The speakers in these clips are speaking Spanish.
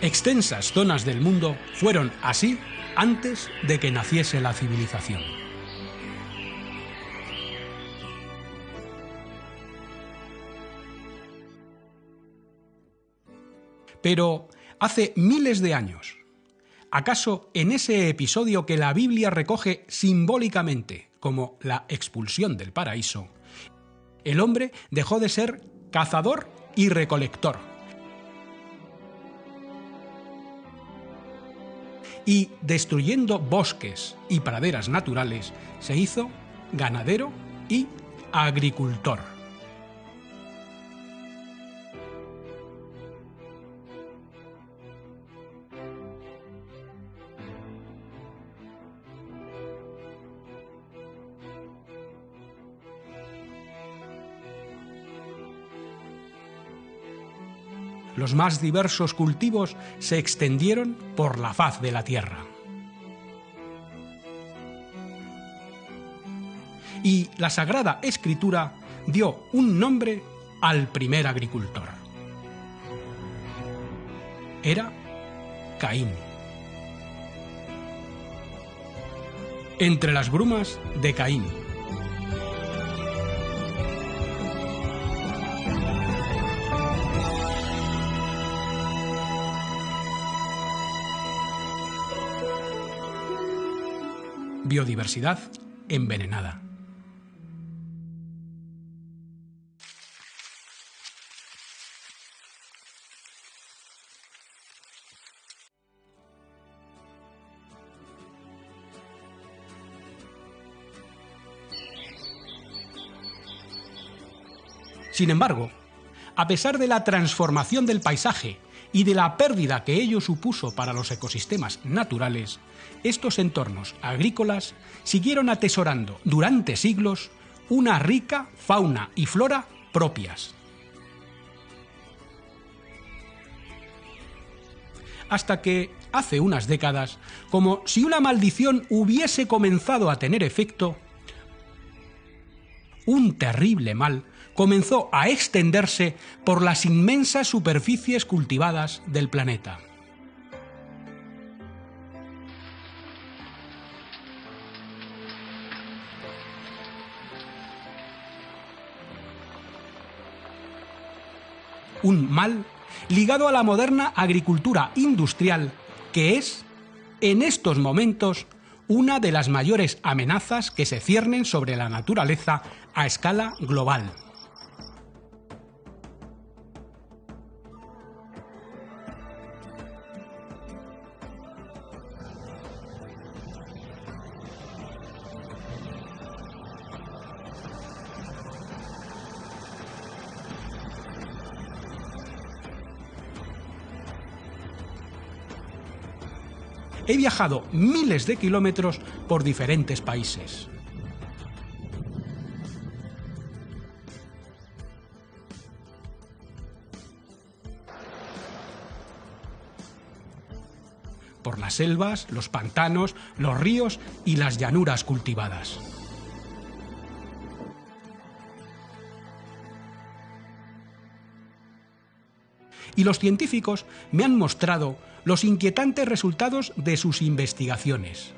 Extensas zonas del mundo fueron así antes de que naciese la civilización. Pero hace miles de años, ¿acaso en ese episodio que la Biblia recoge simbólicamente como la expulsión del paraíso, el hombre dejó de ser cazador y recolector y, destruyendo bosques y praderas naturales, se hizo ganadero y agricultor? Los más diversos cultivos se extendieron por la faz de la tierra. Y la Sagrada Escritura dio un nombre al primer agricultor. Era Caín. Entre las brumas de Caín. Biodiversidad envenenada. Sin embargo, a pesar de la transformación del paisaje y de la pérdida que ello supuso para los ecosistemas naturales, estos entornos agrícolas siguieron atesorando durante siglos una rica fauna y flora propias. Hasta que, hace unas décadas, como si una maldición hubiese comenzado a tener efecto, un terrible mal comenzó a extenderse por las inmensas superficies cultivadas del planeta. Un mal ligado a la moderna agricultura industrial, que es, en estos momentos, una de las mayores amenazas que se ciernen sobre la naturaleza a escala global. He viajado miles de kilómetros por diferentes países. Por las selvas, los pantanos, los ríos y las llanuras cultivadas. Y los científicos me han mostrado los inquietantes resultados de sus investigaciones.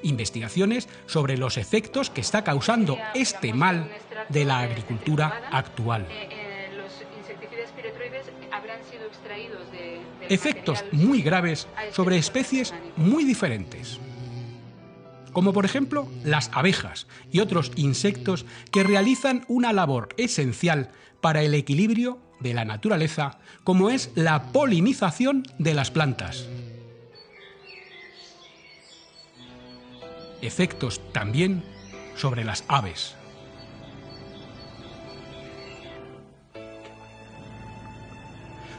Investigaciones sobre los efectos que está causando este mal de la agricultura actual. Efectos muy graves sobre especies muy diferentes, como por ejemplo las abejas y otros insectos que realizan una labor esencial para el equilibrio de la naturaleza, como es la polinización de las plantas. Efectos también sobre las aves.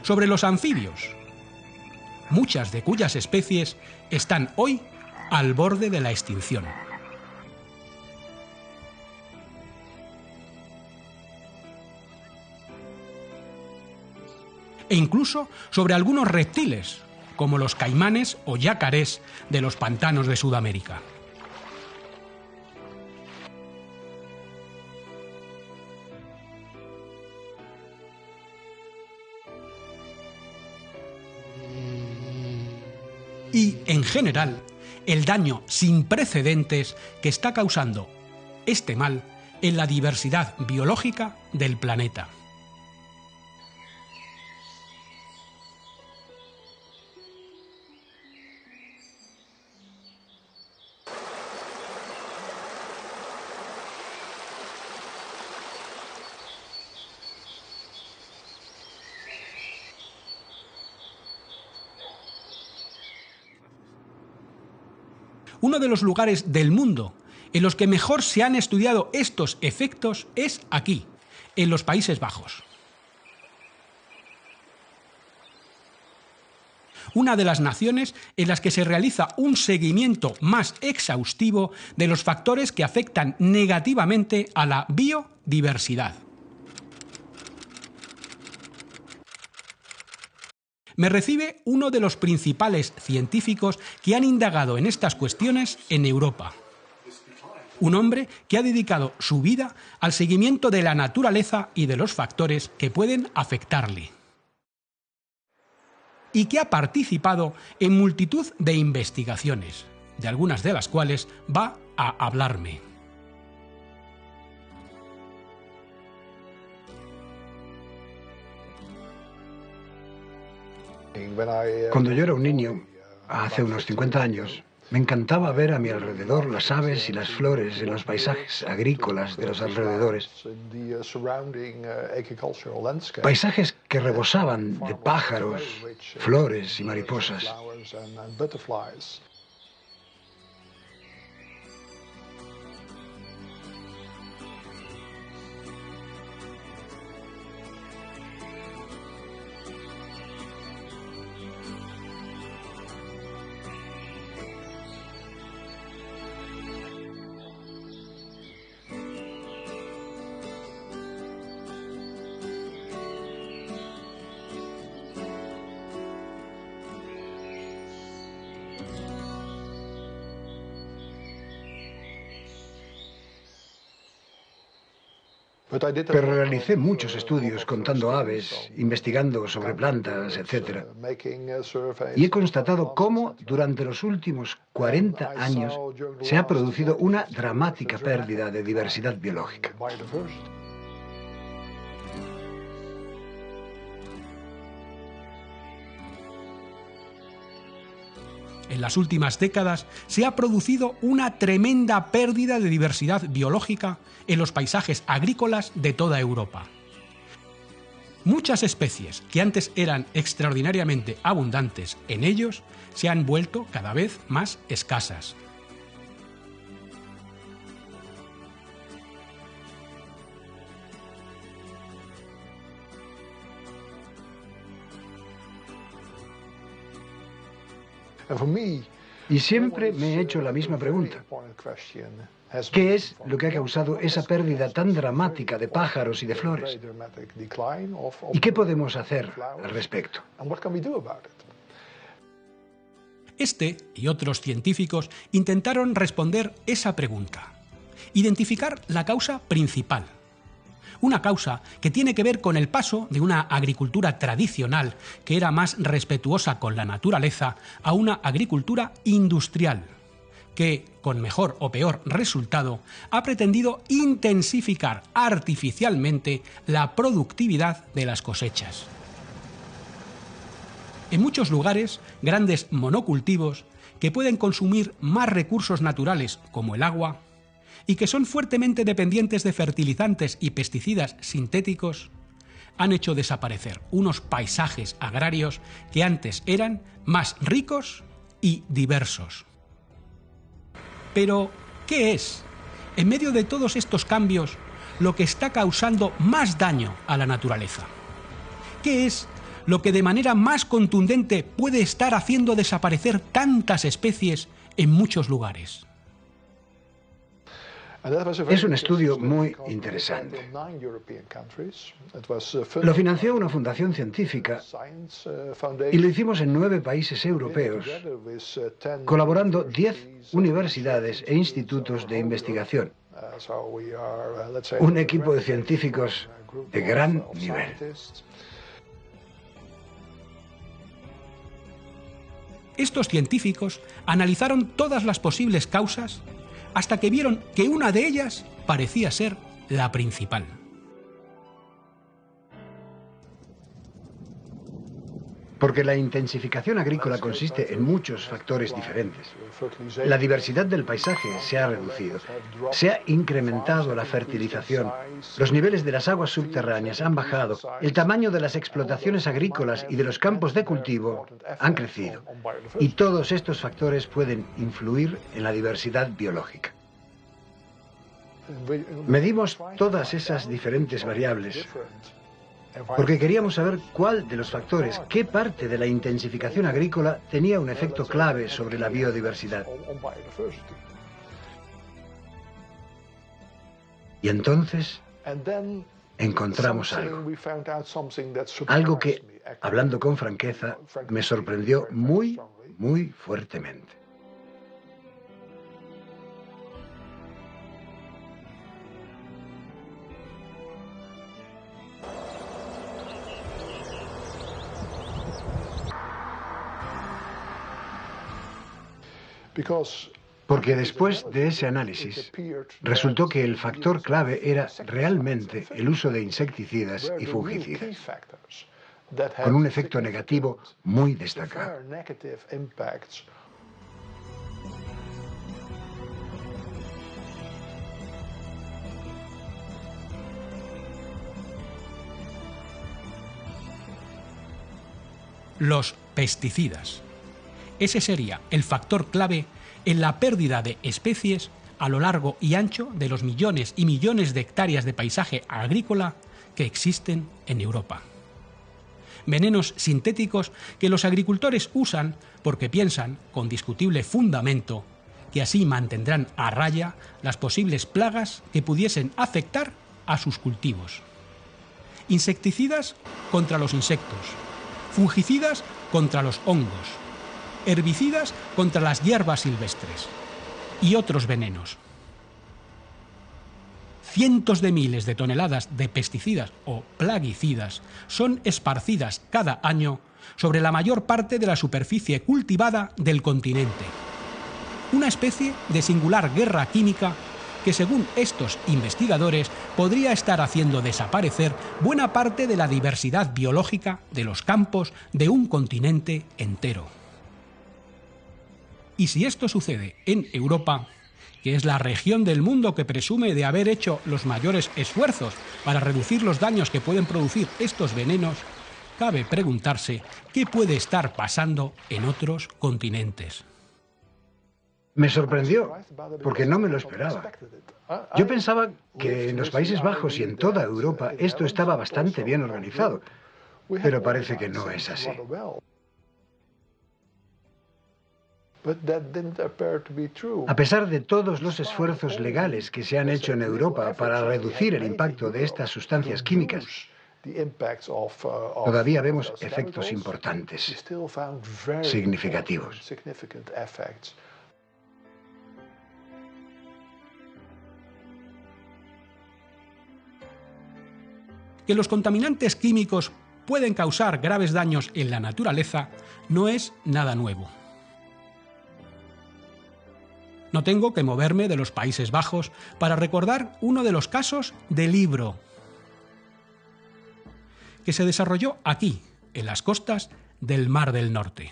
Sobre los anfibios, muchas de cuyas especies están hoy al borde de la extinción. e incluso sobre algunos reptiles, como los caimanes o yacarés de los pantanos de Sudamérica. Y, en general, el daño sin precedentes que está causando este mal en la diversidad biológica del planeta. Uno de los lugares del mundo en los que mejor se han estudiado estos efectos es aquí, en los Países Bajos. Una de las naciones en las que se realiza un seguimiento más exhaustivo de los factores que afectan negativamente a la biodiversidad. Me recibe uno de los principales científicos que han indagado en estas cuestiones en Europa. Un hombre que ha dedicado su vida al seguimiento de la naturaleza y de los factores que pueden afectarle. Y que ha participado en multitud de investigaciones, de algunas de las cuales va a hablarme. Cuando yo era un niño, hace unos 50 años, me encantaba ver a mi alrededor las aves y las flores en los paisajes agrícolas de los alrededores. Paisajes que rebosaban de pájaros, flores y mariposas. Pero realicé muchos estudios contando aves, investigando sobre plantas, etc. Y he constatado cómo durante los últimos 40 años se ha producido una dramática pérdida de diversidad biológica. En las últimas décadas se ha producido una tremenda pérdida de diversidad biológica en los paisajes agrícolas de toda Europa. Muchas especies que antes eran extraordinariamente abundantes en ellos se han vuelto cada vez más escasas. Y siempre me he hecho la misma pregunta. ¿Qué es lo que ha causado esa pérdida tan dramática de pájaros y de flores? ¿Y qué podemos hacer al respecto? Este y otros científicos intentaron responder esa pregunta, identificar la causa principal. Una causa que tiene que ver con el paso de una agricultura tradicional, que era más respetuosa con la naturaleza, a una agricultura industrial, que, con mejor o peor resultado, ha pretendido intensificar artificialmente la productividad de las cosechas. En muchos lugares, grandes monocultivos, que pueden consumir más recursos naturales como el agua, y que son fuertemente dependientes de fertilizantes y pesticidas sintéticos, han hecho desaparecer unos paisajes agrarios que antes eran más ricos y diversos. Pero, ¿qué es, en medio de todos estos cambios, lo que está causando más daño a la naturaleza? ¿Qué es lo que de manera más contundente puede estar haciendo desaparecer tantas especies en muchos lugares? Es un estudio muy interesante. Lo financió una fundación científica y lo hicimos en 9 países europeos, colaborando 10 universidades e institutos de investigación. Un equipo de científicos de gran nivel. Estos científicos analizaron todas las posibles causas hasta que vieron que una de ellas parecía ser la principal. Porque la intensificación agrícola consiste en muchos factores diferentes. La diversidad del paisaje se ha reducido, se ha incrementado la fertilización, los niveles de las aguas subterráneas han bajado, el tamaño de las explotaciones agrícolas y de los campos de cultivo han crecido. Y todos estos factores pueden influir en la diversidad biológica. Medimos todas esas diferentes variables porque queríamos saber cuál de los factores, qué parte de la intensificación agrícola tenía un efecto clave sobre la biodiversidad. Y entonces encontramos algo que, hablando con franqueza, me sorprendió muy, muy fuertemente. Porque después de ese análisis, resultó que el factor clave era realmente el uso de insecticidas y fungicidas, con un efecto negativo muy destacado. Los pesticidas. Ese sería el factor clave en la pérdida de especies a lo largo y ancho de los millones y millones de hectáreas de paisaje agrícola que existen en Europa. Venenos sintéticos que los agricultores usan porque piensan, con discutible fundamento, que así mantendrán a raya las posibles plagas que pudiesen afectar a sus cultivos. Insecticidas contra los insectos, fungicidas contra los hongos, herbicidas contra las hierbas silvestres y otros venenos. Cientos de miles de toneladas de pesticidas o plaguicidas son esparcidas cada año sobre la mayor parte de la superficie cultivada del continente. Una especie de singular guerra química que, según estos investigadores, podría estar haciendo desaparecer buena parte de la diversidad biológica de los campos de un continente entero. Y si esto sucede en Europa, que es la región del mundo que presume de haber hecho los mayores esfuerzos para reducir los daños que pueden producir estos venenos, cabe preguntarse qué puede estar pasando en otros continentes. Me sorprendió, porque no me lo esperaba. Yo pensaba que en los Países Bajos y en toda Europa esto estaba bastante bien organizado, pero parece que no es así. A pesar de todos los esfuerzos legales que se han hecho en Europa para reducir el impacto de estas sustancias químicas, todavía vemos efectos importantes, significativos. Que los contaminantes químicos pueden causar graves daños en la naturaleza no es nada nuevo. No tengo que moverme de los Países Bajos para recordar uno de los casos del Ebro, que se desarrolló aquí, en las costas del Mar del Norte.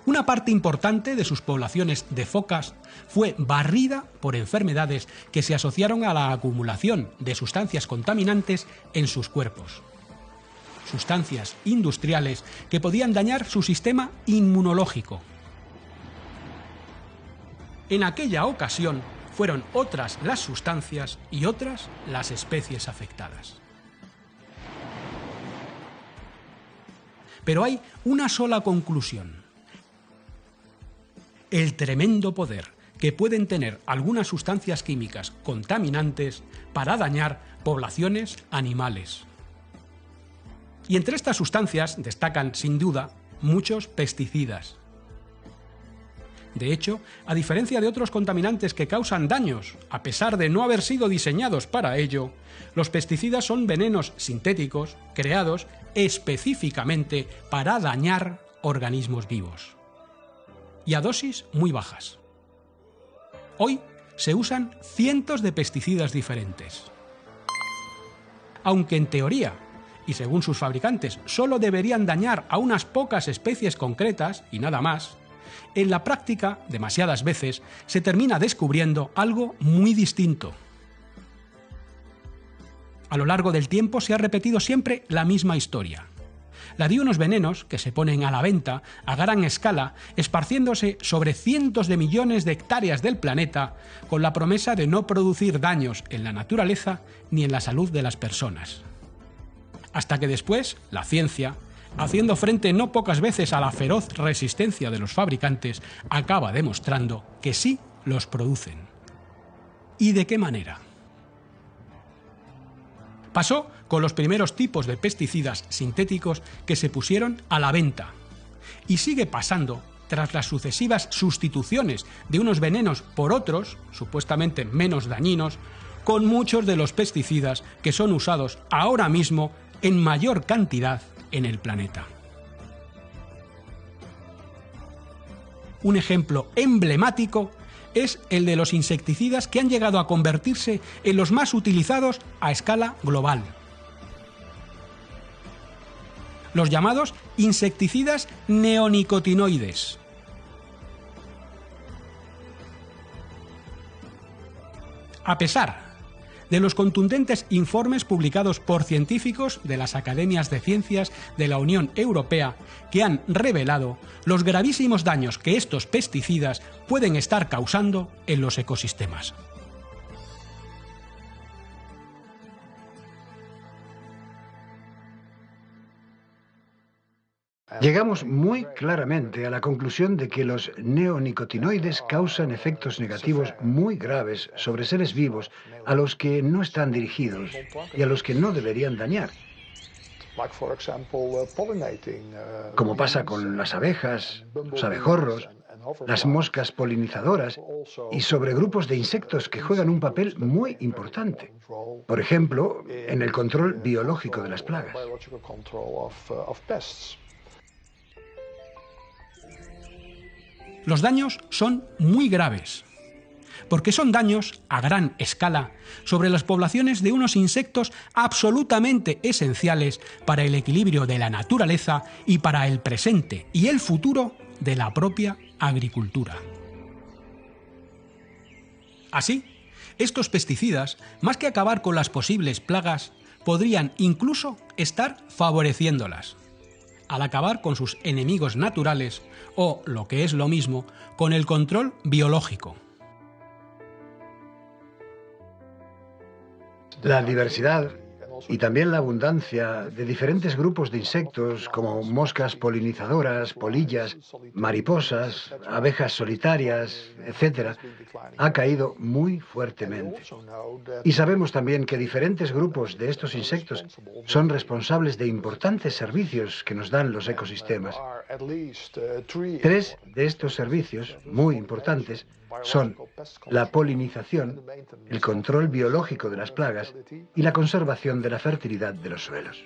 Una parte importante de sus poblaciones de focas fue barrida por enfermedades que se asociaron a la acumulación de sustancias contaminantes en sus cuerpos. Sustancias industriales que podían dañar su sistema inmunológico. En aquella ocasión fueron otras las sustancias y otras las especies afectadas. Pero hay una sola conclusión. el tremendo poder que pueden tener algunas sustancias químicas contaminantes para dañar poblaciones animales. Y entre estas sustancias destacan, sin duda, muchos pesticidas. De hecho, a diferencia de otros contaminantes que causan daños, a pesar de no haber sido diseñados para ello, los pesticidas son venenos sintéticos creados específicamente para dañar organismos vivos. Y a dosis muy bajas. Hoy se usan cientos de pesticidas diferentes. Aunque en teoría, y según sus fabricantes, solo deberían dañar a unas pocas especies concretas y nada más, en la práctica, demasiadas veces, se termina descubriendo algo muy distinto. A lo largo del tiempo se ha repetido siempre la misma historia. La de unos venenos que se ponen a la venta a gran escala, esparciéndose sobre cientos de millones de hectáreas del planeta, con la promesa de no producir daños en la naturaleza ni en la salud de las personas. Hasta que después, la ciencia, haciendo frente no pocas veces a la feroz resistencia de los fabricantes, acaba demostrando que sí los producen. ¿Y de qué manera? Pasó con los primeros tipos de pesticidas sintéticos que se pusieron a la venta. Y sigue pasando tras las sucesivas sustituciones de unos venenos por otros, supuestamente menos dañinos, con muchos de los pesticidas que son usados ahora mismo en mayor cantidad en el planeta. Un ejemplo emblemático es el de los insecticidas que han llegado a convertirse en los más utilizados a escala global. Los llamados insecticidas neonicotinoides. A pesar de los contundentes informes publicados por científicos de las Academias de Ciencias de la Unión Europea que han revelado los gravísimos daños que estos pesticidas pueden estar causando en los ecosistemas. Llegamos muy claramente a la conclusión de que los neonicotinoides causan efectos negativos muy graves sobre seres vivos a los que no están dirigidos y a los que no deberían dañar. Como pasa con las abejas, los abejorros, las moscas polinizadoras y sobre grupos de insectos que juegan un papel muy importante. Por ejemplo, en el control biológico de las plagas. Los daños son muy graves, porque son daños a gran escala sobre las poblaciones de unos insectos absolutamente esenciales para el equilibrio de la naturaleza y para el presente y el futuro de la propia agricultura. Así, estos pesticidas, más que acabar con las posibles plagas, podrían incluso estar favoreciéndolas, al acabar con sus enemigos naturales o, lo que es lo mismo, con el control biológico. La diversidad y también la abundancia de diferentes grupos de insectos como moscas polinizadoras, polillas, mariposas, abejas solitarias, etc., ha caído muy fuertemente. Y sabemos también que diferentes grupos de estos insectos son responsables de importantes servicios que nos dan los ecosistemas. 3 de estos servicios, muy importantes, son la polinización, el control biológico de las plagas y la conservación de la fertilidad de los suelos.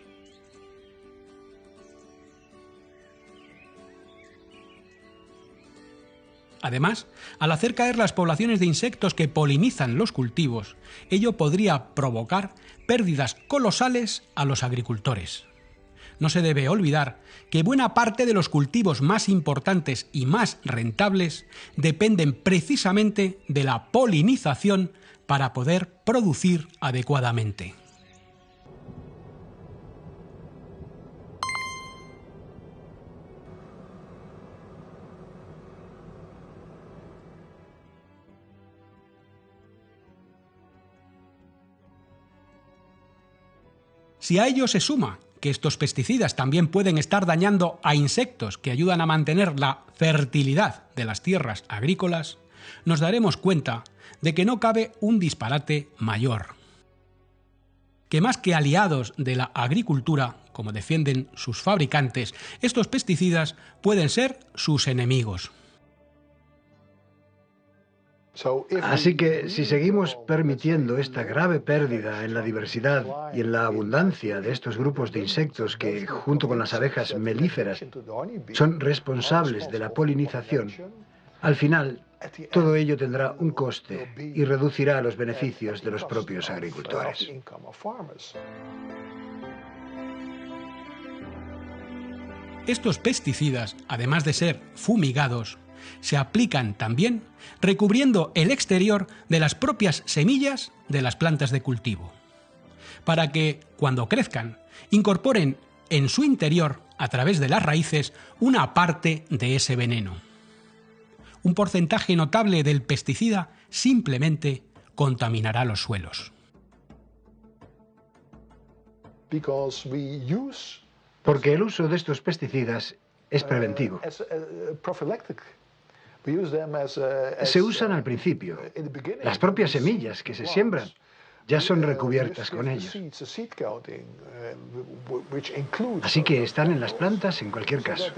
Además, al hacer caer las poblaciones de insectos que polinizan los cultivos, ello podría provocar pérdidas colosales a los agricultores. No se debe olvidar que buena parte de los cultivos más importantes y más rentables dependen precisamente de la polinización para poder producir adecuadamente. Si a ello se suma que estos pesticidas también pueden estar dañando a insectos que ayudan a mantener la fertilidad de las tierras agrícolas, nos daremos cuenta de que no cabe un disparate mayor. Que más que aliados de la agricultura, como defienden sus fabricantes, estos pesticidas pueden ser sus enemigos. Así que si seguimos permitiendo esta grave pérdida en la diversidad y en la abundancia de estos grupos de insectos que, junto con las abejas melíferas, son responsables de la polinización, al final todo ello tendrá un coste y reducirá los beneficios de los propios agricultores. Estos pesticidas, además de ser fumigados, se aplican también recubriendo el exterior de las propias semillas de las plantas de cultivo, para que, cuando crezcan, incorporen en su interior, a través de las raíces, una parte de ese veneno. Un porcentaje notable del pesticida simplemente contaminará los suelos. Porque el uso de estos pesticidas es preventivo. Se usan al principio. Las propias semillas que se siembran ya son recubiertas con ellos. Así que están en las plantas en cualquier caso.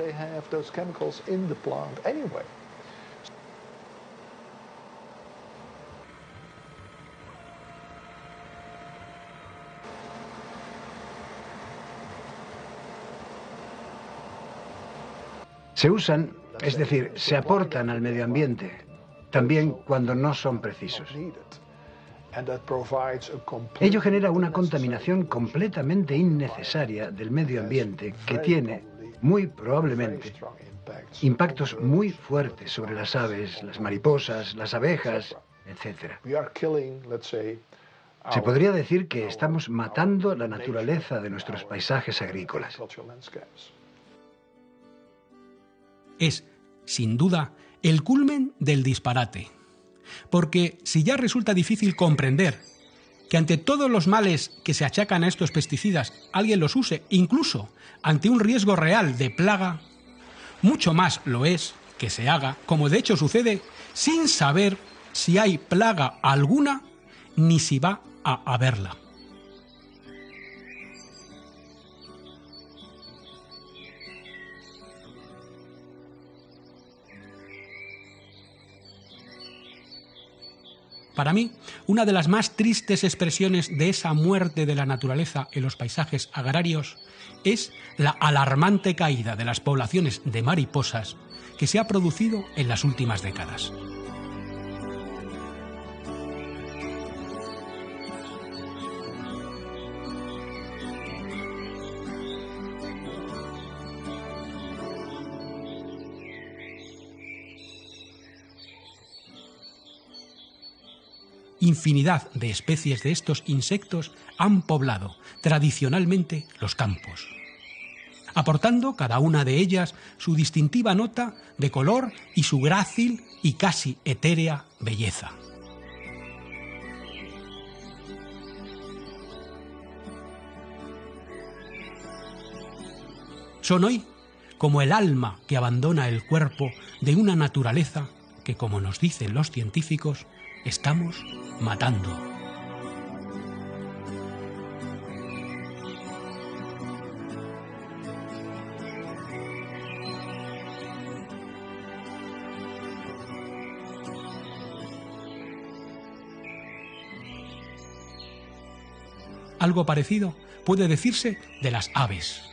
Se usan, es decir, se aportan al medio ambiente, también cuando no son precisos. Ello genera una contaminación completamente innecesaria del medio ambiente que tiene, muy probablemente, impactos muy fuertes sobre las aves, las mariposas, las abejas, etc. Se podría decir que estamos matando la naturaleza de nuestros paisajes agrícolas. Es, sin duda, el culmen del disparate. Porque si ya resulta difícil comprender que ante todos los males que se achacan a estos pesticidas alguien los use, incluso ante un riesgo real de plaga, mucho más lo es que se haga, como de hecho sucede, sin saber si hay plaga alguna ni si va a haberla. Para mí, una de las más tristes expresiones de esa muerte de la naturaleza en los paisajes agrarios es la alarmante caída de las poblaciones de mariposas que se ha producido en las últimas décadas. Infinidad de especies de estos insectos han poblado tradicionalmente los campos, aportando cada una de ellas su distintiva nota de color y su grácil y casi etérea belleza. Son hoy como el alma que abandona el cuerpo de una naturaleza que, como nos dicen los científicos, estamos matando. Algo parecido puede decirse de las aves.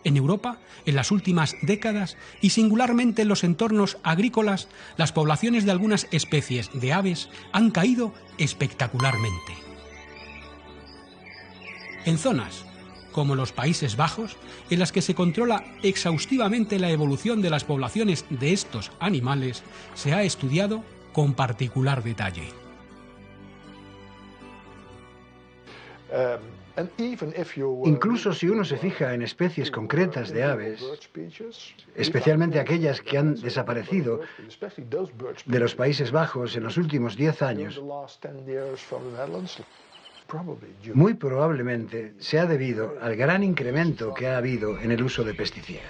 En Europa, en las últimas décadas, y singularmente en los entornos agrícolas, las poblaciones de algunas especies de aves han caído espectacularmente. En zonas como los Países Bajos, en las que se controla exhaustivamente la evolución de las poblaciones de estos animales, se ha estudiado con particular detalle. Incluso si uno se fija en especies concretas de aves, especialmente aquellas que han desaparecido de los Países Bajos en los últimos 10 años, Muy probablemente se ha debido al gran incremento que ha habido en el uso de pesticidas.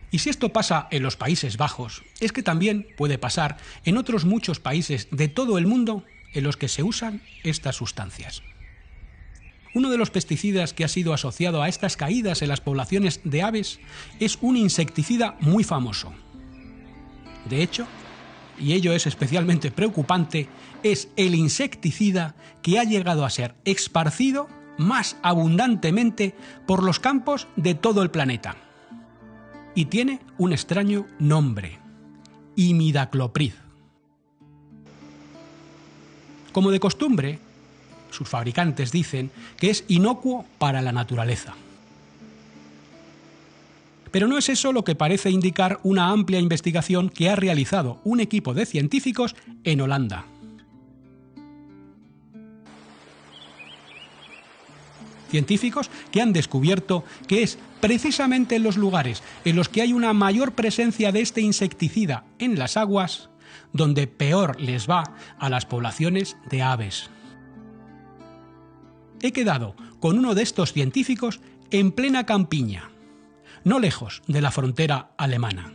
Y si esto pasa en los Países Bajos, es que también puede pasar en otros muchos países de todo el mundo en los que se usan estas sustancias. Uno de los pesticidas que ha sido asociado a estas caídas en las poblaciones de aves es un insecticida muy famoso. De hecho, y ello es especialmente preocupante, es el insecticida que ha llegado a ser esparcido más abundantemente por los campos de todo el planeta. Y tiene un extraño nombre: imidacloprid. Como de costumbre, sus fabricantes dicen que es inocuo para la naturaleza. Pero no es eso lo que parece indicar una amplia investigación que ha realizado un equipo de científicos en Holanda. Científicos que han descubierto que es precisamente en los lugares en los que hay una mayor presencia de este insecticida en las aguas donde peor les va a las poblaciones de aves. He quedado con uno de estos científicos en plena campiña, no lejos de la frontera alemana.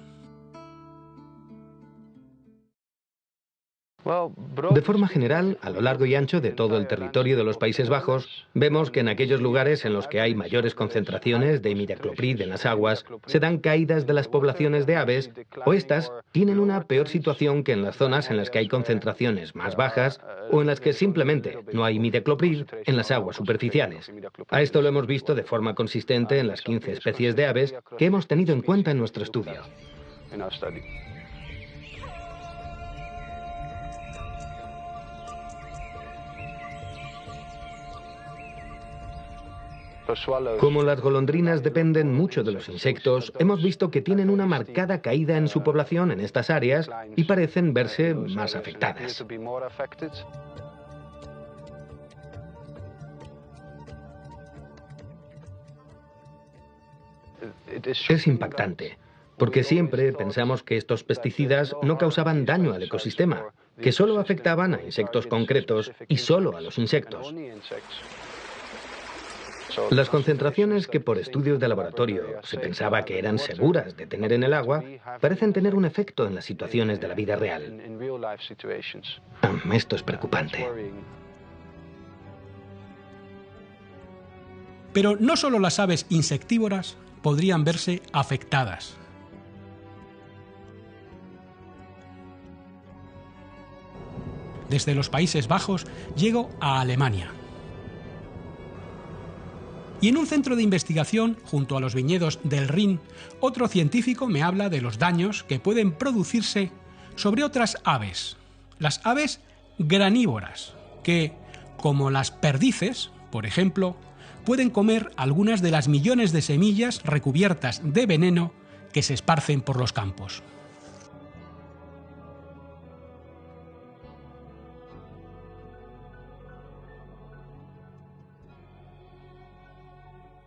De forma general, a lo largo y ancho de todo el territorio de los Países Bajos, vemos que en aquellos lugares en los que hay mayores concentraciones de imidacloprid en las aguas, se dan caídas de las poblaciones de aves, o estas tienen una peor situación que en las zonas en las que hay concentraciones más bajas o en las que simplemente no hay imidacloprid en las aguas superficiales. A esto lo hemos visto de forma consistente en las 15 especies de aves que hemos tenido en cuenta en nuestro estudio. Como las golondrinas dependen mucho de los insectos, hemos visto que tienen una marcada caída en su población en estas áreas y parecen verse más afectadas. Es impactante, porque siempre pensamos que estos pesticidas no causaban daño al ecosistema, que solo afectaban a insectos concretos y solo a los insectos. Las concentraciones que por estudios de laboratorio se pensaba que eran seguras de tener en el agua, parecen tener un efecto en las situaciones de la vida real. Esto es preocupante. Pero no solo las aves insectívoras podrían verse afectadas. Desde los Países Bajos llego a Alemania. Y en un centro de investigación, junto a los viñedos del Rin, otro científico me habla de los daños que pueden producirse sobre otras aves, las aves granívoras, que, como las perdices, por ejemplo, pueden comer algunas de las millones de semillas recubiertas de veneno que se esparcen por los campos.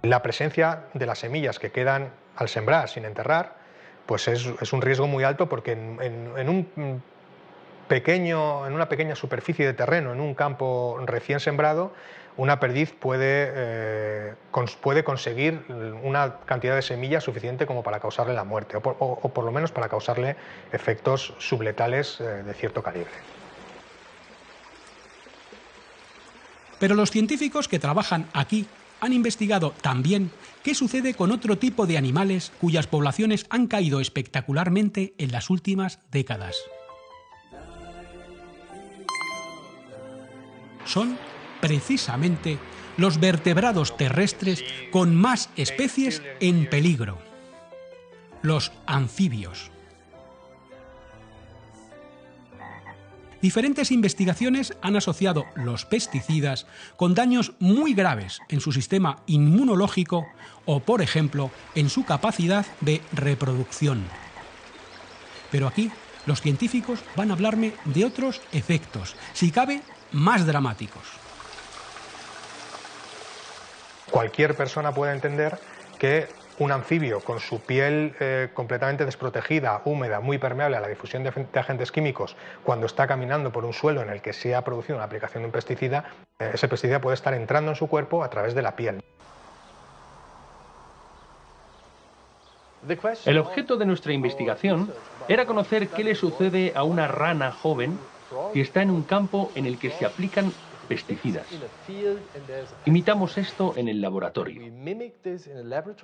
La presencia de las semillas que quedan al sembrar sin enterrar, pues es un riesgo muy alto, porque en una pequeña superficie de terreno, en un campo recién sembrado, una perdiz puede conseguir una cantidad de semillas suficiente como para causarle la muerte, o por lo menos para causarle efectos subletales de cierto calibre. Pero los científicos que trabajan aquí han investigado también qué sucede con otro tipo de animales cuyas poblaciones han caído espectacularmente en las últimas décadas. Son precisamente los vertebrados terrestres con más especies en peligro, los anfibios. Diferentes investigaciones han asociado los pesticidas con daños muy graves en su sistema inmunológico o, por ejemplo, en su capacidad de reproducción. Pero aquí los científicos van a hablarme de otros efectos, si cabe, más dramáticos. Cualquier persona puede entender que un anfibio con su piel completamente desprotegida, húmeda, muy permeable a la difusión de agentes químicos, cuando está caminando por un suelo en el que se ha producido una aplicación de un pesticida, ese pesticida puede estar entrando en su cuerpo a través de la piel. El objeto de nuestra investigación era conocer qué le sucede a una rana joven si está en un campo en el que se aplican pesticidas. Imitamos esto en el laboratorio.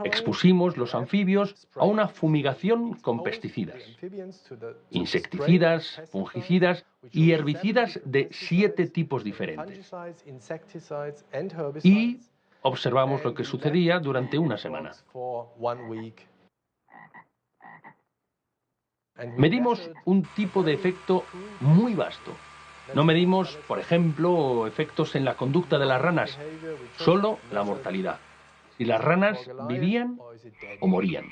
Expusimos los anfibios a una fumigación con pesticidas, insecticidas, fungicidas y herbicidas de 7 tipos diferentes. Y observamos lo que sucedía durante una semana. Medimos un tipo de efecto muy vasto. No medimos, por ejemplo, efectos en la conducta de las ranas, solo la mortalidad. Si las ranas vivían o morían.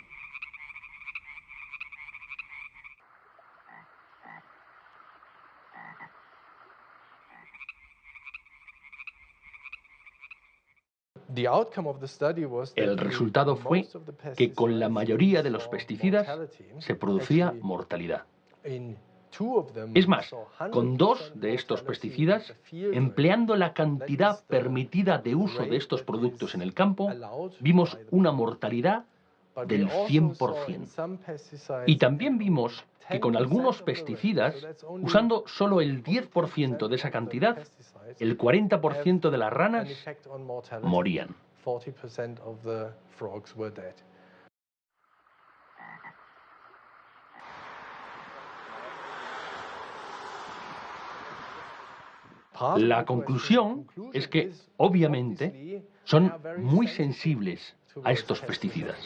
El resultado fue que con la mayoría de los pesticidas se producía mortalidad. Es más, con 2 de estos pesticidas, empleando la cantidad permitida de uso de estos productos en el campo, vimos una mortalidad del 100%. Y también vimos que con algunos pesticidas, usando solo el 10% de esa cantidad, el 40% de las ranas morían. La conclusión es que, obviamente, son muy sensibles a estos pesticidas.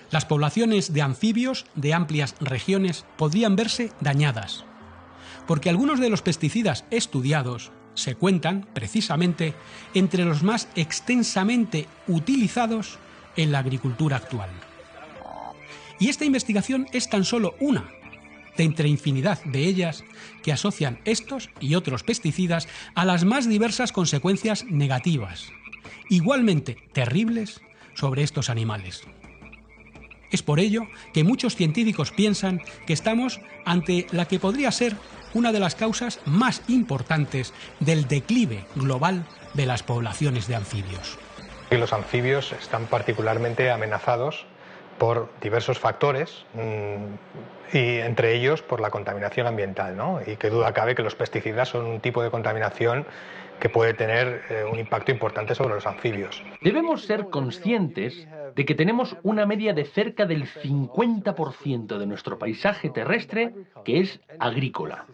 Las poblaciones de anfibios de amplias regiones podrían verse dañadas, porque algunos de los pesticidas estudiados se cuentan, precisamente, entre los más extensamente utilizados en la agricultura actual. Y esta investigación es tan solo una de entre infinidad de ellas que asocian estos y otros pesticidas a las más diversas consecuencias negativas, igualmente terribles, sobre estos animales. Es por ello que muchos científicos piensan que estamos ante la que podría ser una de las causas más importantes del declive global de las poblaciones de anfibios. Los anfibios están particularmente amenazados por diversos factores y entre ellos por la contaminación ambiental, ¿no? Y qué duda cabe que los pesticidas son un tipo de contaminación que puede tener un impacto importante sobre los anfibios. Debemos ser conscientes de que tenemos una media de cerca del 50% de nuestro paisaje terrestre que es agrícola,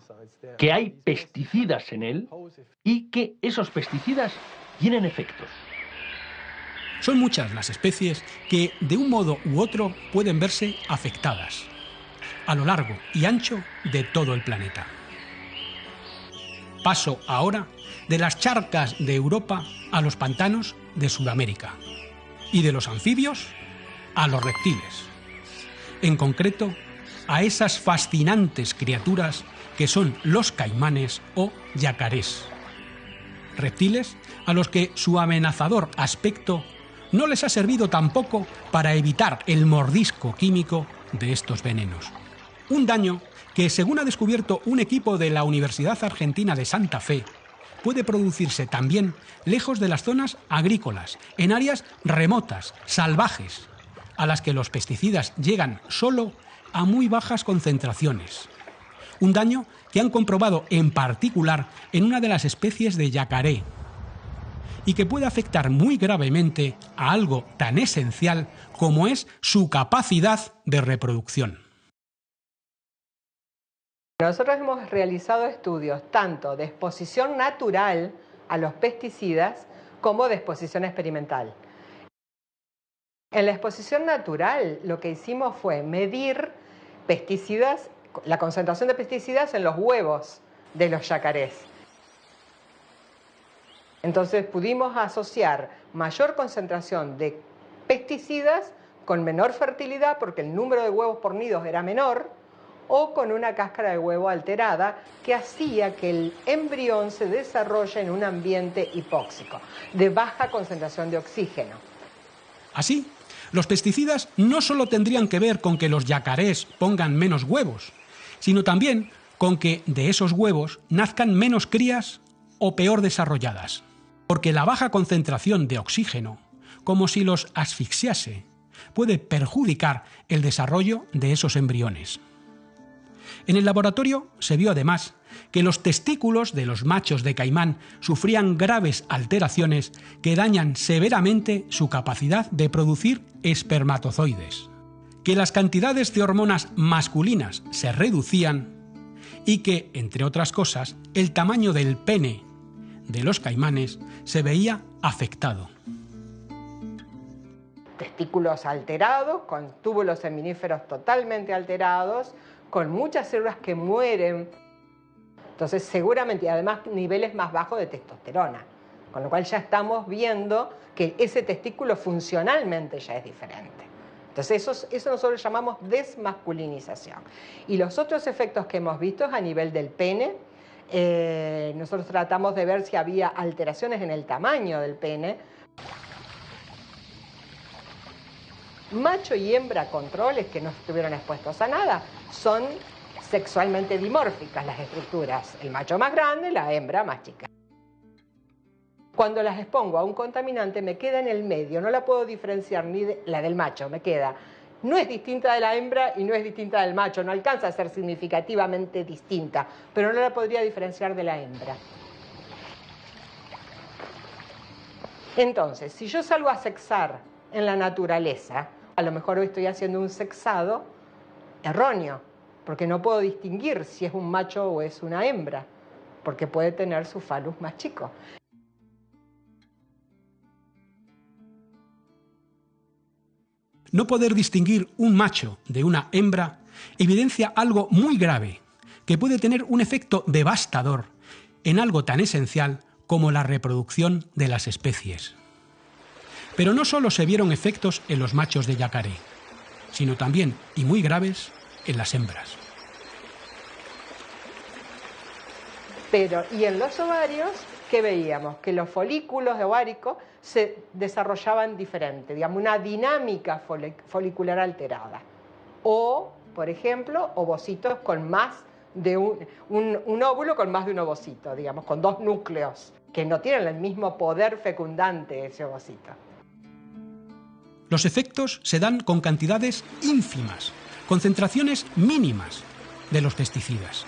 que hay pesticidas en él y que esos pesticidas tienen efectos. Son muchas las especies que, de un modo u otro, pueden verse afectadas a lo largo y ancho de todo el planeta. Paso ahora de las charcas de Europa a los pantanos de Sudamérica y de los anfibios a los reptiles. En concreto, a esas fascinantes criaturas que son los caimanes o yacarés. Reptiles a los que su amenazador aspecto no les ha servido tampoco para evitar el mordisco químico de estos venenos. Un daño que, según ha descubierto un equipo de la Universidad Argentina de Santa Fe, puede producirse también lejos de las zonas agrícolas, en áreas remotas, salvajes, a las que los pesticidas llegan solo a muy bajas concentraciones. Un daño que han comprobado en particular en una de las especies de yacaré, y que puede afectar muy gravemente a algo tan esencial como es su capacidad de reproducción. Nosotros hemos realizado estudios tanto de exposición natural a los pesticidas como de exposición experimental. En la exposición natural lo que hicimos fue medir pesticidas, la concentración de pesticidas en los huevos de los yacarés. Entonces pudimos asociar mayor concentración de pesticidas con menor fertilidad porque el número de huevos por nidos era menor, o con una cáscara de huevo alterada que hacía que el embrión se desarrolle en un ambiente hipóxico, de baja concentración de oxígeno. Así, los pesticidas no solo tendrían que ver con que los yacarés pongan menos huevos, sino también con que de esos huevos nazcan menos crías o peor desarrolladas. Porque la baja concentración de oxígeno, como si los asfixiase, puede perjudicar el desarrollo de esos embriones. En el laboratorio se vio además que los testículos de los machos de caimán sufrían graves alteraciones que dañan severamente su capacidad de producir espermatozoides, que las cantidades de hormonas masculinas se reducían y que, entre otras cosas, el tamaño del pene de los caimanes se veía afectado. Testículos alterados, con túbulos seminíferos totalmente alterados, con muchas células que mueren. Entonces, seguramente, y además niveles más bajos de testosterona, con lo cual ya estamos viendo que ese testículo funcionalmente ya es diferente. Entonces, eso nosotros llamamos desmasculinización. Y los otros efectos que hemos visto es a nivel del pene. Nosotros tratamos de ver si había alteraciones en el tamaño del pene. Macho y hembra controles que no estuvieron expuestos a nada son sexualmente dimórficas las estructuras. El macho más grande, la hembra más chica. Cuando las expongo a un contaminante me queda en el medio, no la puedo diferenciar ni de la del macho, me queda. No es distinta de la hembra y no es distinta del macho, no alcanza a ser significativamente distinta, pero no la podría diferenciar de la hembra. Entonces, si yo salgo a sexar en la naturaleza, a lo mejor hoy estoy haciendo un sexado erróneo, porque no puedo distinguir si es un macho o es una hembra, porque puede tener su falus más chico. No poder distinguir un macho de una hembra evidencia algo muy grave, que puede tener un efecto devastador en algo tan esencial como la reproducción de las especies. Pero no solo se vieron efectos en los machos de yacaré, sino también, y muy graves, en las hembras. Y en los ovarios, ¿qué veíamos? Que los folículos ováricos se desarrollaban diferente, digamos, una dinámica folicular alterada. O, por ejemplo, ovocitos con más de un óvulo con más de un ovocito, digamos, con dos núcleos, que no tienen el mismo poder fecundante ese ovocito. Los efectos se dan con cantidades ínfimas, concentraciones mínimas de los pesticidas,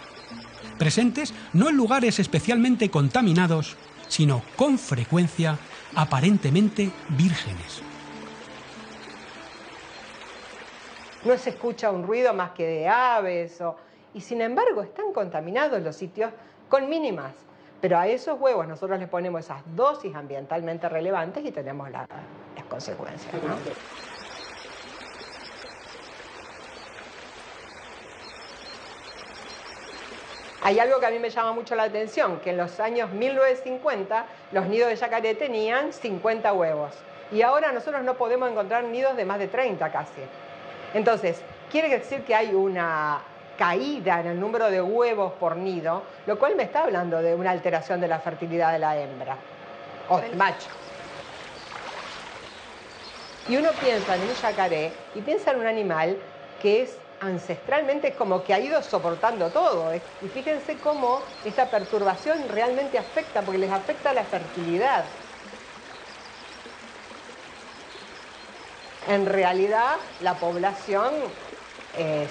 presentes no en lugares especialmente contaminados, sino con frecuencia aparentemente vírgenes. No se escucha un ruido más que de aves, y sin embargo están contaminados los sitios con mínimas. Pero a esos huevos nosotros les ponemos esas dosis ambientalmente relevantes y tenemos las consecuencias, ¿no? Hay algo que a mí me llama mucho la atención, que en los años 1950 los nidos de yacaré tenían 50 huevos. Y ahora nosotros no podemos encontrar nidos de más de 30 casi. Entonces, quiere decir que hay una caída en el número de huevos por nido, lo cual me está hablando de una alteración de la fertilidad de la hembra o del macho. Y uno piensa en un yacaré y piensa en un animal que es ancestralmente como que ha ido soportando todo. Y fíjense cómo esta perturbación realmente afecta, porque les afecta la fertilidad. En realidad, la población,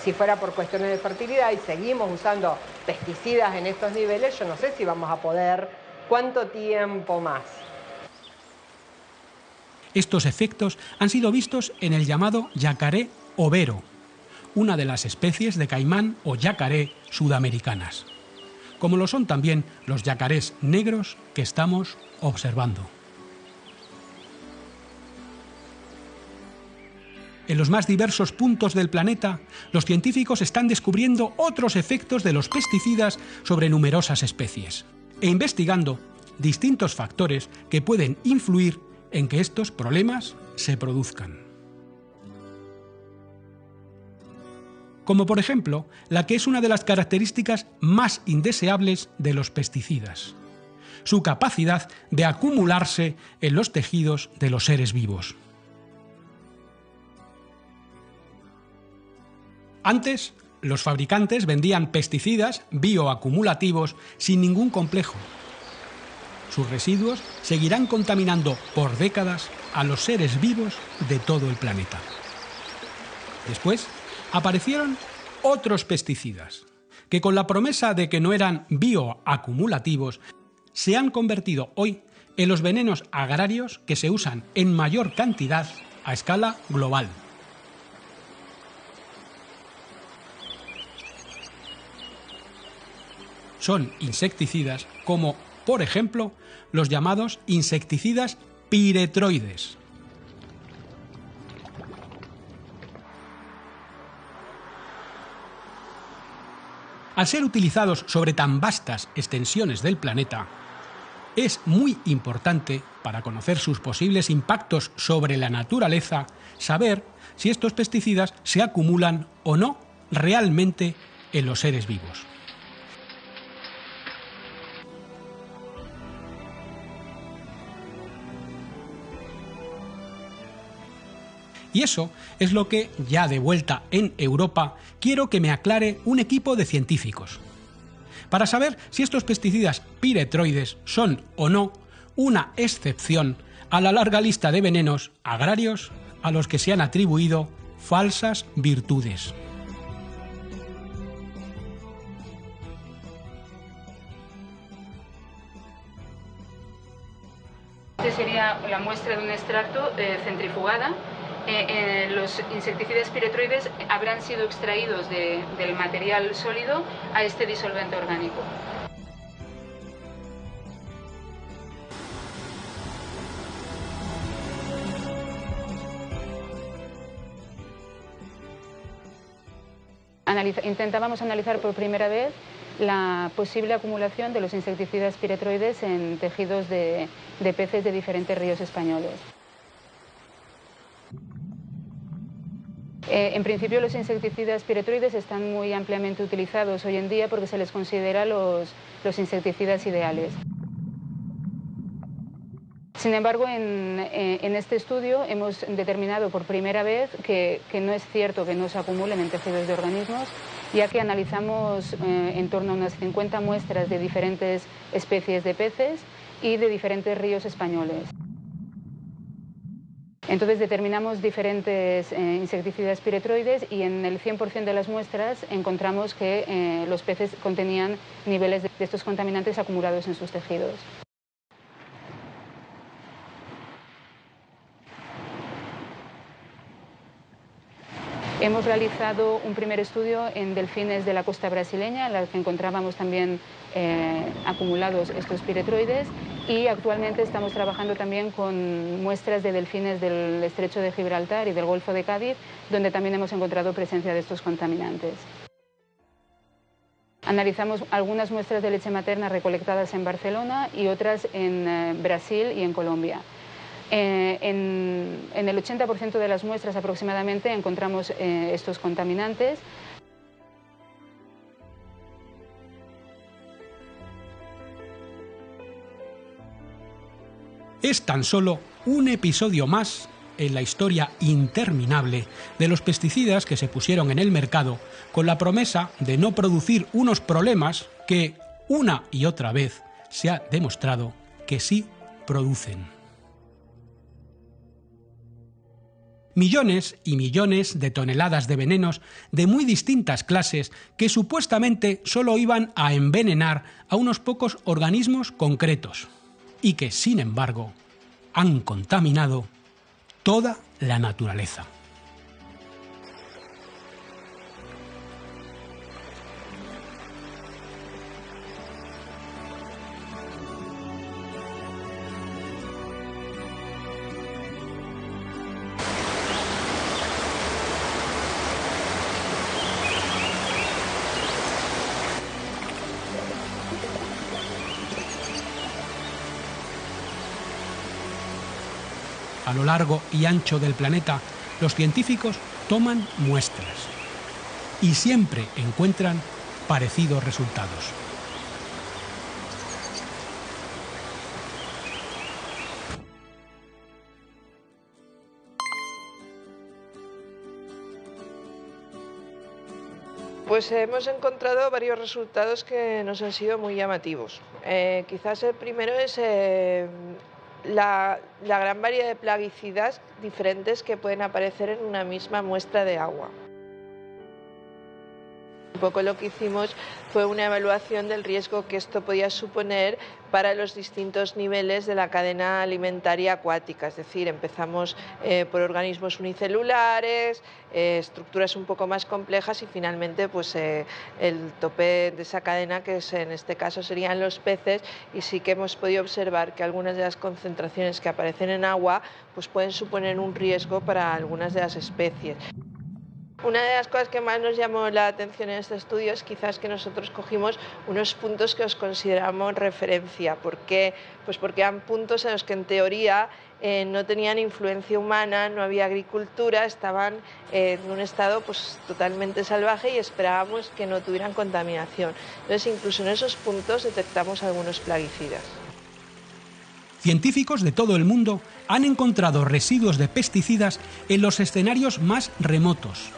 si fuera por cuestiones de fertilidad y seguimos usando pesticidas en estos niveles, yo no sé si vamos a poder, ¿cuánto tiempo más? Estos efectos han sido vistos en el llamado yacaré overo, una de las especies de caimán o yacaré sudamericanas, como lo son también los yacarés negros que estamos observando. En los más diversos puntos del planeta, los científicos están descubriendo otros efectos de los pesticidas sobre numerosas especies e investigando distintos factores que pueden influir en que estos problemas se produzcan. Como por ejemplo, la que es una de las características más indeseables de los pesticidas: su capacidad de acumularse en los tejidos de los seres vivos. Antes, los fabricantes vendían pesticidas bioacumulativos sin ningún complejo. Sus residuos seguirán contaminando por décadas a los seres vivos de todo el planeta. Después, aparecieron otros pesticidas, que con la promesa de que no eran bioacumulativos, se han convertido hoy en los venenos agrarios que se usan en mayor cantidad a escala global. Son insecticidas como, por ejemplo, los llamados insecticidas piretroides. Al ser utilizados sobre tan vastas extensiones del planeta, es muy importante, para conocer sus posibles impactos sobre la naturaleza, saber si estos pesticidas se acumulan o no realmente en los seres vivos. Y eso es lo que, ya de vuelta en Europa, quiero que me aclare un equipo de científicos. Para saber si estos pesticidas piretroides son o no una excepción a la larga lista de venenos agrarios a los que se han atribuido falsas virtudes. Este sería la muestra de un extracto centrifugada. Los insecticidas piretroides habrán sido extraídos del material sólido a este disolvente orgánico. Intentábamos analizar por primera vez la posible acumulación de los insecticidas piretroides en tejidos de peces de diferentes ríos españoles. En principio, los insecticidas piretroides están muy ampliamente utilizados hoy en día porque se les considera los insecticidas ideales. Sin embargo, en este estudio hemos determinado por primera vez que no es cierto que no se acumulen en tejidos de organismos, ya que analizamos en torno a unas 50 muestras de diferentes especies de peces y de diferentes ríos españoles. Entonces determinamos diferentes insecticidas piretroides y en el 100% de las muestras encontramos que los peces contenían niveles de estos contaminantes acumulados en sus tejidos. Hemos realizado un primer estudio en delfines de la costa brasileña, en la que encontrábamos también acumulados estos piretroides, y actualmente estamos trabajando también con muestras de delfines del estrecho de Gibraltar y del Golfo de Cádiz, donde también hemos encontrado presencia de estos contaminantes. Analizamos algunas muestras de leche materna recolectadas en Barcelona y otras en Brasil y en Colombia. En el 80% de las muestras aproximadamente encontramos estos contaminantes. Es tan solo un episodio más en la historia interminable de los pesticidas que se pusieron en el mercado con la promesa de no producir unos problemas que, una y otra vez, se ha demostrado que sí producen. Millones y millones de toneladas de venenos de muy distintas clases que supuestamente solo iban a envenenar a unos pocos organismos concretos y que, sin embargo, han contaminado toda la naturaleza. A lo largo y ancho del planeta, los científicos toman muestras y siempre encuentran parecidos resultados. Pues hemos encontrado varios resultados que nos han sido muy llamativos. Quizás el primero es la gran variedad de plaguicidas diferentes que pueden aparecer en una misma muestra de agua. Un poco lo que hicimos fue una evaluación del riesgo que esto podía suponer para los distintos niveles de la cadena alimentaria acuática, es decir, empezamos por organismos unicelulares, estructuras un poco más complejas y finalmente pues, el tope de esa cadena, que en este caso serían los peces, y sí que hemos podido observar que algunas de las concentraciones que aparecen en agua pues, pueden suponer un riesgo para algunas de las especies. Una de las cosas que más nos llamó la atención en este estudio es quizás que nosotros cogimos unos puntos que os consideramos referencia. ¿Por qué? Pues porque eran puntos en los que en teoría no tenían influencia humana, no había agricultura, estaban en un estado pues, totalmente salvaje y esperábamos que no tuvieran contaminación. Entonces incluso en esos puntos detectamos algunos plaguicidas. Científicos de todo el mundo han encontrado residuos de pesticidas en los escenarios más remotos,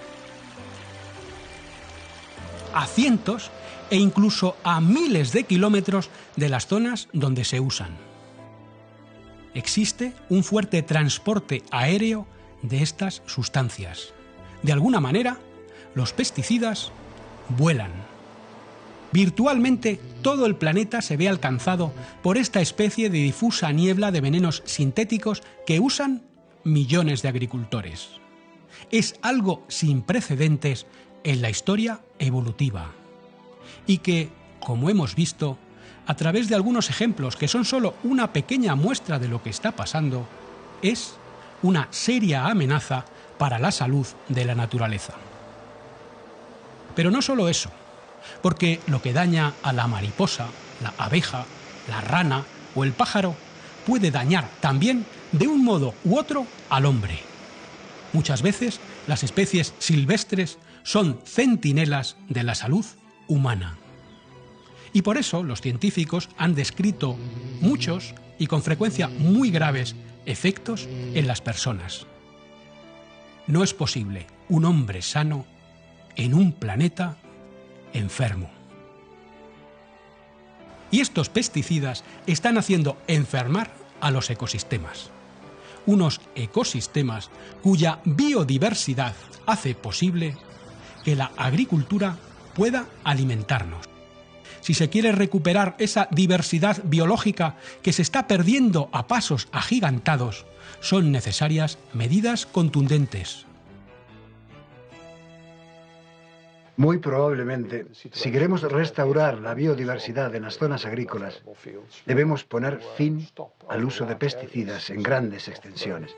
a cientos e incluso a miles de kilómetros de las zonas donde se usan. Existe un fuerte transporte aéreo de estas sustancias. De alguna manera, los pesticidas vuelan. Virtualmente todo el planeta se ve alcanzado por esta especie de difusa niebla de venenos sintéticos que usan millones de agricultores. Es algo sin precedentes en la historia evolutiva y que, como hemos visto, a través de algunos ejemplos que son solo una pequeña muestra de lo que está pasando, es una seria amenaza para la salud de la naturaleza. Pero no solo eso, porque lo que daña a la mariposa, la abeja, la rana o el pájaro puede dañar también, de un modo u otro, al hombre. Muchas veces las especies silvestres son centinelas de la salud humana. Y por eso los científicos han descrito muchos y con frecuencia muy graves efectos en las personas. No es posible un hombre sano en un planeta enfermo. Y estos pesticidas están haciendo enfermar a los ecosistemas. Unos ecosistemas cuya biodiversidad hace posible que la agricultura pueda alimentarnos. Si se quiere recuperar esa diversidad biológica que se está perdiendo a pasos agigantados, son necesarias medidas contundentes. Muy probablemente, si queremos restaurar la biodiversidad en las zonas agrícolas, debemos poner fin al uso de pesticidas en grandes extensiones.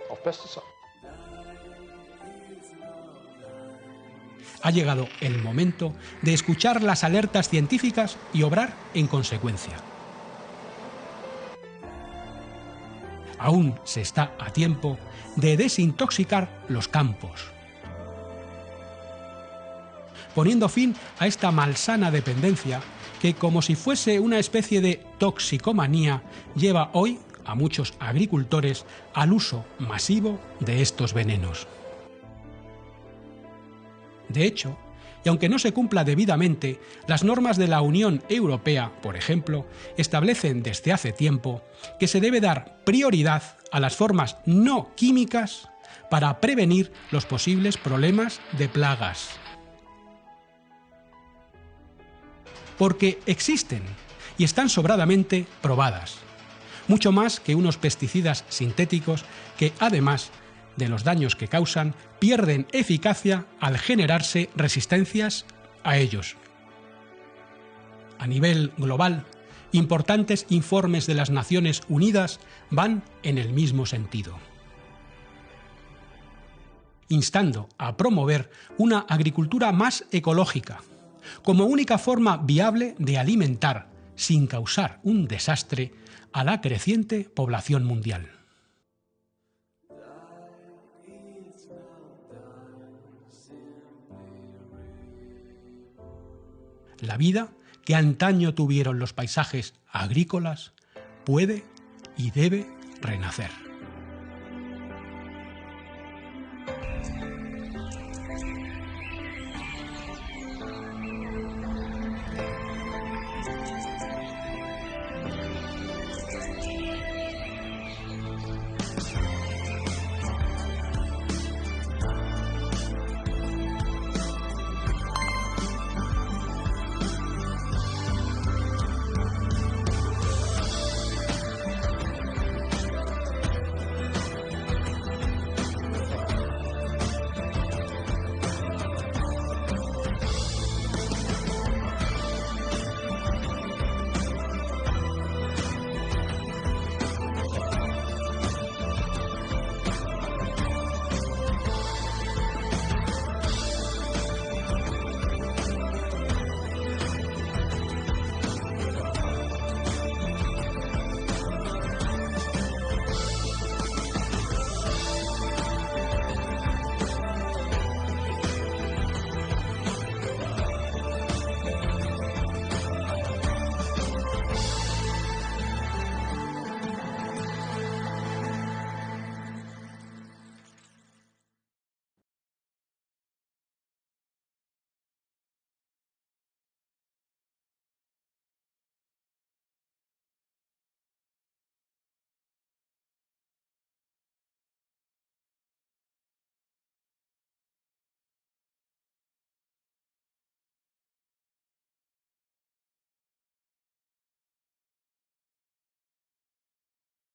Ha llegado el momento de escuchar las alertas científicas y obrar en consecuencia. Aún se está a tiempo de desintoxicar los campos, poniendo fin a esta malsana dependencia que, como si fuese una especie de toxicomanía, lleva hoy a muchos agricultores al uso masivo de estos venenos. De hecho, y aunque no se cumpla debidamente, las normas de la Unión Europea, por ejemplo, establecen desde hace tiempo que se debe dar prioridad a las formas no químicas para prevenir los posibles problemas de plagas. Porque existen y están sobradamente probadas, mucho más que unos pesticidas sintéticos que, además de los daños que causan, pierden eficacia al generarse resistencias a ellos. A nivel global, importantes informes de las Naciones Unidas van en el mismo sentido, instando a promover una agricultura más ecológica, como única forma viable de alimentar, sin causar un desastre, a la creciente población mundial. La vida que antaño tuvieron los paisajes agrícolas puede y debe renacer.